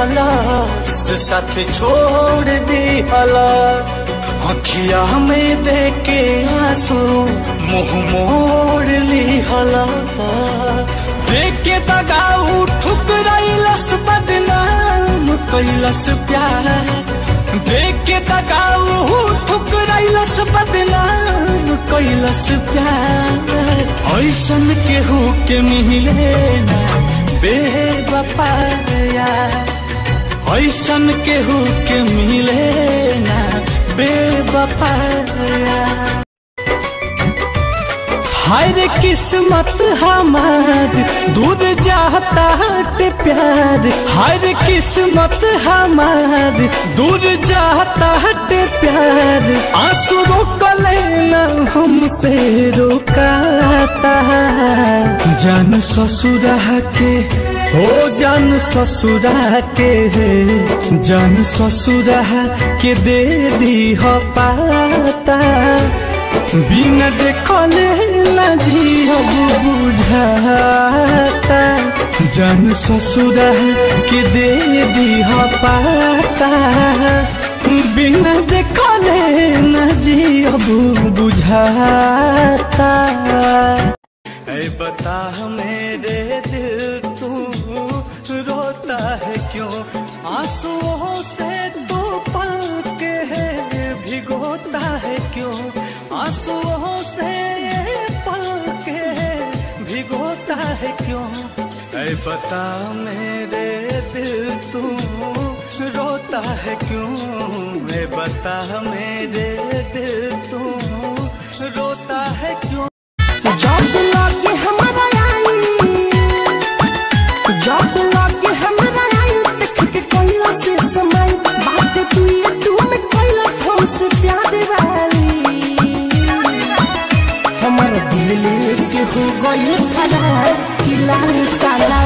हलास साथ छोड़ दी हलास अखिया में देके आंसू मुँह मोड़ ली हलास देके दगाऊ ठुकराइलस बदनाम कैलस प्यार देके दगाऊ ठुकराइलस बदनाम कैलस प्यार ऐसन केहू के मिले ना बेवफा यार ऐसन केहू के मिले ना बेवफा यार हाय रे किस्मत हमार दूर जाता है प्यार हाय रे किस्मत हमार दूर जाता है प्यार आंसू रोक लेना हमसे रोकाता जान ससुरा के हो जान ससुरा के जान ससुरा के दे दी हो पाता बिना देखले ना जियब बुझाता जान ससुरा के दे दी हो पाता बिना देखले ना जियब बुझाता ऐ बता मेरे दिल तू रोता है क्यों आंसुओं से तू पल के भिगोता है क्यों आंसुओं से पल के भिगोता है क्यों ऐ बता मेरे दिल तू रोता है क्यों ऐ बता मेरे दिल तू रोता है क्यों जब लगे हमारा जब लगे हमारा देख के कोयला से समय बात तू में कोयला हमसे प्यार वाली हमारा दिल लेके हो गई खड़ा कि लाल साला